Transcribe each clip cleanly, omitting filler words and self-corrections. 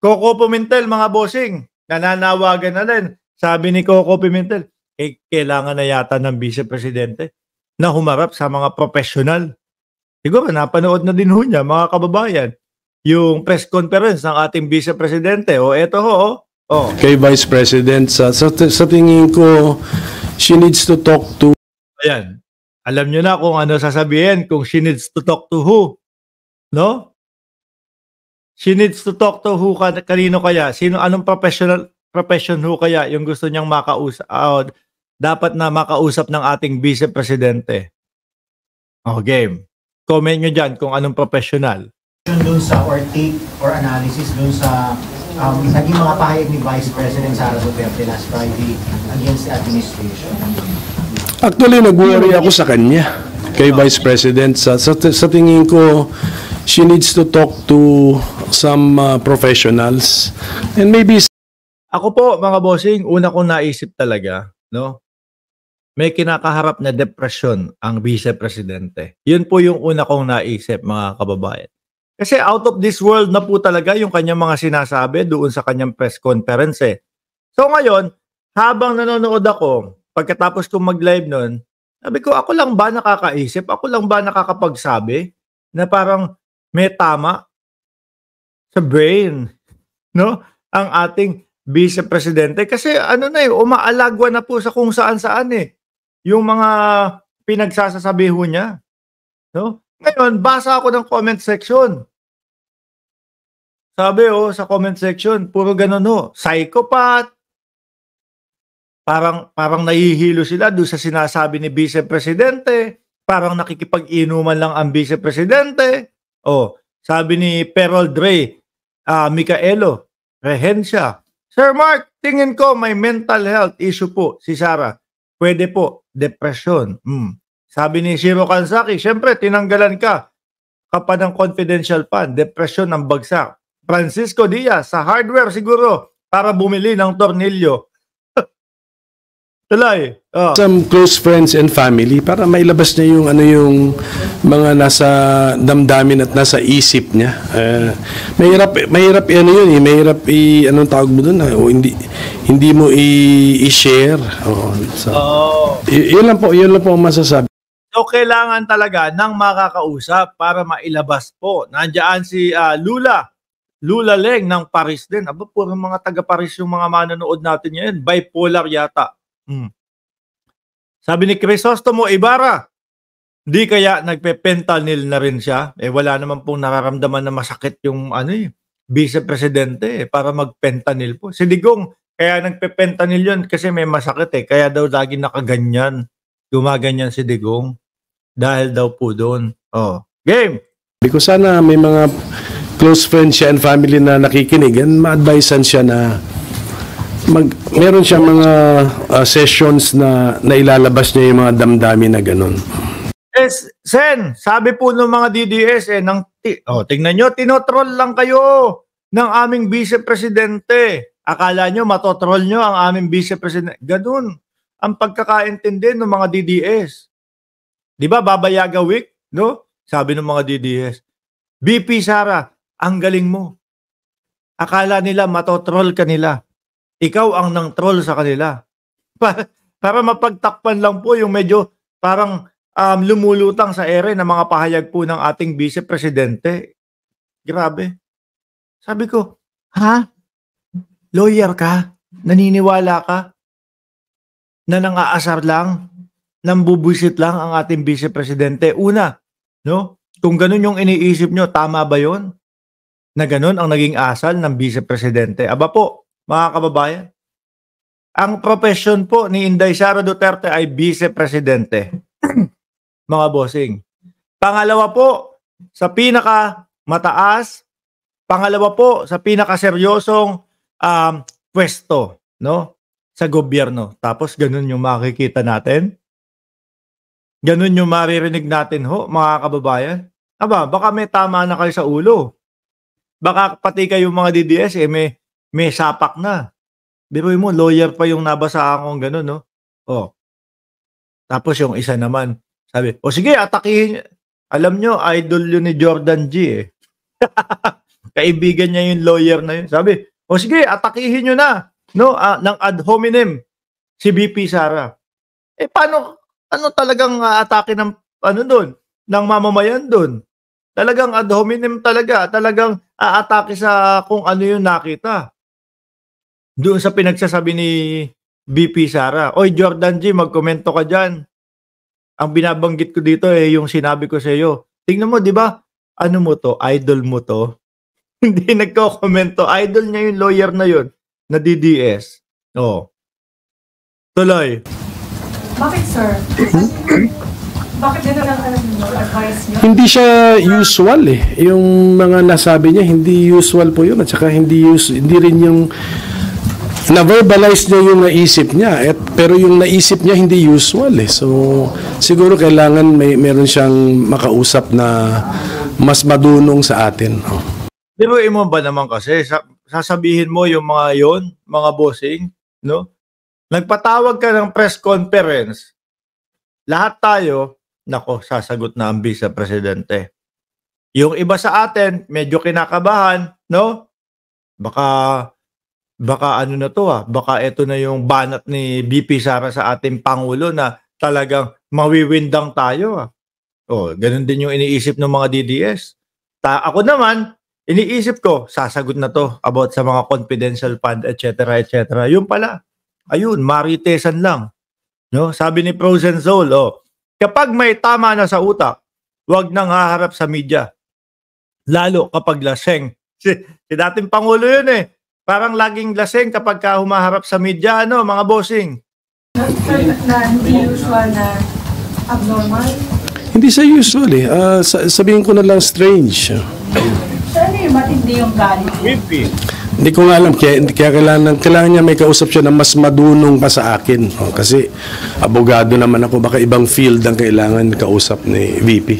Coco Pimentel, mga bossing, nananawagan na rin. Sabi ni Coco Pimentel, kailangan na yata ng Vice Presidente na humarap sa mga professional. Siguro napanood na din ho niya, mga kababayan, yung press conference ng ating Vice Presidente. O eto ho, Kay Vice President, sa tingin ko, she needs to talk to... Ayan. Alam nyo na kung ano sasabihin, kung she needs to talk to who. No? She needs to talk to who, kanino kaya? Anong profession ho kaya yung gusto niyang makausap? Dapat na makausap ng ating Vice Presidente. Game. Comment nyo dyan kung anong professional. Doon sa or take or analysis doon sa naging mga pahayag ni Vice President Sara Duterte last Friday against the administration. Actually, nag-worry ako sa kanya, kay Vice President. Sa tingin ko, she needs to talk to some professionals. And maybe... Ako po, mga bossing, una kong naisip talaga, no? May kinakaharap na depression ang Vice Presidente. Yun po yung una kong naisip, mga kababayan. Kasi out of this world na po talaga yung kanyang mga sinasabi doon sa kanyang press conference. So ngayon, habang nanonood ako, pagkatapos kong mag-live nun, sabi ko, ako lang ba nakakaisip? Ako lang ba nakakapagsabi na parang may tama sa brain, no? Ang ating Vice Presidente. Kasi umaalagwa na po sa kung saan-saan yung mga pinagsasasabi ho niya. No? Ngayon, basa ako ng comment section. Sabi sa comment section, puro ganun psychopath. Parang nahihilo sila doon sa sinasabi ni Vice Presidente. Parang nakikipag-inuman lang ang Vice Presidente. Sabi ni Perol Dre, Micaelo, Rehencia, Sir Mark, tingin ko may mental health issue po si Sara. Pwede po, depression. Sabi ni Shiro Kansaki, syempre tinanggalan ka pa ng confidential fund, depression ang bagsak. Francisco Diaz, sa hardware siguro para bumili ng tornilyo. Talay. Some close friends and family para mailabas niya yung mga nasa damdamin at nasa isip niya. Mahirap mahirap anong tawag mo doon, hindi mo i-share. Yun lang po ang masasabi. So kailangan talaga ng makakausap para mailabas po. Nandiyan si Lula Leng ng Paris din. Puro mga taga Paris yung mga manonood natin ngayon. Bipolar yata. Sabi ni Crisostomo Ibarra, di kaya nagpe-fentanyl na rin siya? Wala naman pong nararamdaman na masakit yung Vice Presidente para mag-fentanyl po. Si Digong, kaya nagpe-fentanyl yun kasi may masakit kaya daw lagi nakaganyan. Gumaganyan si Digong dahil daw po doon. Game! Because sana may mga close friends siya and family na nakikinig and ma-advisean siya na meron siya mga sessions na ilalabas niya yung mga damdamin na ganun. Sen, sabi po ng mga DDS tingnan nyo, tinotroll lang kayo ng aming Vice Presidente. Akala nyo, matotroll nyo ang aming Vice Presidente. Ganun ang pagkakaintindi ng mga DDS. Di ba, Babayaga Week? No? Sabi ng mga DDS, BP Sara, ang galing mo. Akala nila matotroll ka nila. Ikaw ang nang troll sa kanila. Para mapagtakpan lang po yung medyo parang lumulutang sa ere ng mga pahayag po ng ating Vice Presidente. Grabe. Sabi ko, lawyer ka? Naniniwala ka? Na nang-aasar lang? Nambubwisit lang ang ating Vice Presidente? Una, no? Kung ganun yung iniisip nyo, tama ba yon? Na ganun ang naging asal ng Vice Presidente? Aba po, mga kababayan, ang profession po ni Inday Sara Duterte ay Vice Presidente. Mga bossing. Pangalawa po, sa pinakamataas, pangalawa po, sa pinakaseryosong pwesto, no? Sa gobyerno. Tapos ganun yung makikita natin. Ganun yung maririnig natin mga kababayan. Baka may tama na kayo sa ulo. Baka pati kayo mga DDS, may sapak na. Biruin mo, lawyer pa yung nabasa akong gano'n, no? Tapos yung isa naman, sabi, sige, atakihin. Alam nyo, idol yun ni Jordan G. Kaibigan niya yung lawyer na yun. Sabi, o sige, atakihin nyo na, no, ng ad hominem si VP Sara. Paano, ano talagang atake ng, ano doon, ng mamamayan doon? Talagang ad hominem talaga, talagang aatake sa kung ano yung nakita. Doon sa pinagsasabi ni VP Sara. Oy, Jordan G, magkomento ka dyan. Ang binabanggit ko dito yung sinabi ko sa iyo. Tingnan mo, di ba? Ano mo to? Idol mo to? Hindi nagko-komento. Idol niya yung lawyer na yun, na DDS. Oh. Tuloy. Bakit, sir? Bakit gano'n ang advice niyo? Hindi siya usual eh. Yung mga nasabi niya, hindi usual po yun. At saka hindi rin yung na-verbalize niya yung naisip niya. Pero yung naisip niya, hindi usual eh. So, siguro kailangan meron siyang makausap na mas madunong sa atin. Oh. Pero mo ba naman kasi, sasabihin mo yung mga yon, mga bossing, no? Nagpatawag ka ng press conference, lahat tayo, nako, sasagot na ang Vice Presidente. Yung iba sa atin, medyo kinakabahan, no? Baka ano na to baka ito na yung banat ni VP Sara sa ating Pangulo na talagang mawiwindang tayo Oh, ganun din yung iniisip ng mga DDS. Ako naman, iniisip ko, sasagot na to about sa mga confidential fund, etc., etc. Yung pala, ayun, maritesan lang. No? Sabi ni Frozen Soul, kapag may tama na sa utak, huwag nang haharap sa media. Lalo kapag laseng. Si dating Pangulo yun Parang laging laseng kapag humaharap sa media, mga bossing. Na hindi usual na abnormal? Hindi sa usual eh. Sabihin ko na lang strange. Saan yung matindi yung galit? Hindi ko nga alam. Kaya kailangan niya may kausap siya na mas madunong pa sa akin. Kasi abogado naman ako. Baka ibang field ang kailangan kausap ni VP.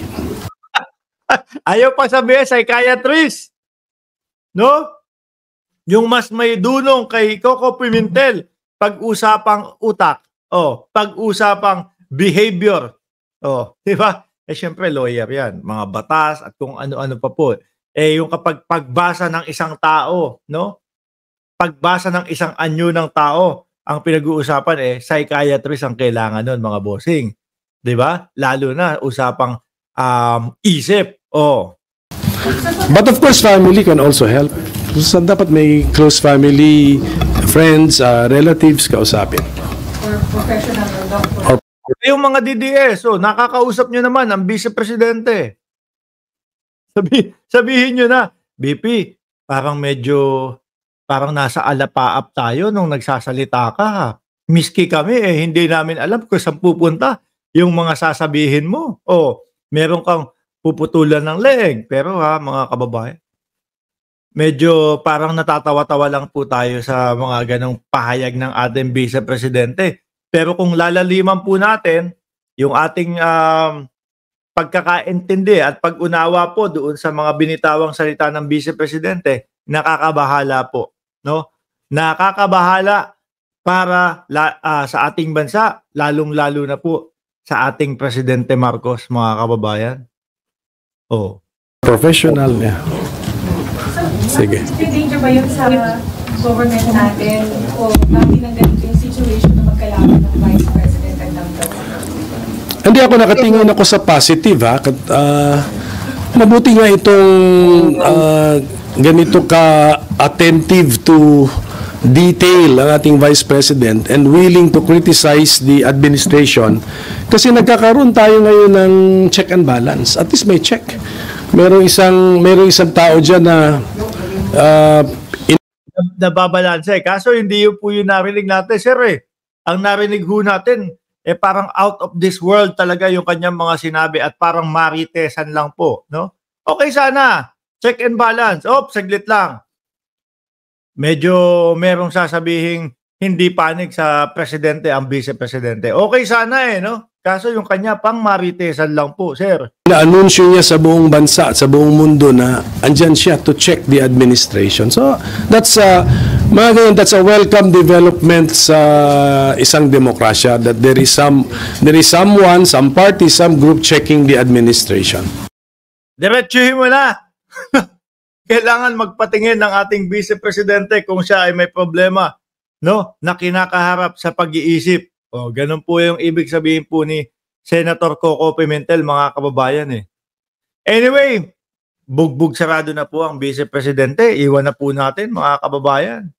Ayaw pa sabihin, psychiatrist. No? Yung mas may dunong kay Coco Pimentel, pag-usapang utak. Pag-usapang behavior. Di ba? Syempre lawyer yan. Mga batas at kung ano-ano pa po. Yung kapag pagbasa ng isang tao, no? Pagbasa ng isang anyo ng tao, ang pinag-uusapan psychiatrist ang kailangan nun, mga bossing. Di ba? Lalo na usapang isip. But of course, family can also help. So, dapat may close family, friends, relatives kausapin. Or professional or doctor? Yung mga DDS, nakakausap nyo naman ang Vice Presidente. Sabihin nyo na, BP, parang nasa alapaap tayo nung nagsasalita ka. Miski kami, hindi namin alam kung saan pupunta yung mga sasabihin mo. Meron kang puputulan ng leeg. Pero mga kababayan, medyo parang natatawa-tawa lang po tayo sa mga ganong pahayag ng ating Vice Presidente. Pero kung lalaliman po natin yung ating pagkakaintindi at pag-unawa po doon sa mga binitawang salita ng Vice Presidente, nakakabahala po. No? Nakakabahala para sa ating bansa, lalong-lalo na po sa ating Presidente Marcos, mga kababayan. Professional niya. Sige. May danger ba yun sa government natin o dati ng ganito yung situation na magkalaban ng Vice President at ng Governor? Hindi ako nakatingin ako sa positive mabuti nga itong ganito ka attentive to detail ang ating Vice President and willing to criticize the administration kasi nagkakaroon tayo ngayon ng check and balance. At least may check. Merong isang tao dyan na nababalansa Kaso hindi yun po yung narinig natin, sir Ang narinig ho natin, parang out of this world talaga yung kanyang mga sinabi at parang maritesan lang po, no? Okay sana, check and balance. Saglit lang. Medyo merong sasabihing hindi panig sa presidente ang Vice Presidente. Okay sana no? Kaso yung kanya pang maritesan lang po, sir. Na-anunsyo niya sa buong bansa, sa buong mundo na andyan siya to check the administration. So, that's a welcome development sa isang demokrasya that there is someone, some party, some group checking the administration. Diretsuhin mo na. kailangan magpatingin ng ating Vice Presidente kung siya ay may problema, no, na kinakaharap sa pag-iisip. O, ganun po yung ibig sabihin po ni Senator Coco Pimentel, mga kababayan eh. Anyway, bugbog sarado na po ang Vice Presidente. Iwan na po natin, mga kababayan.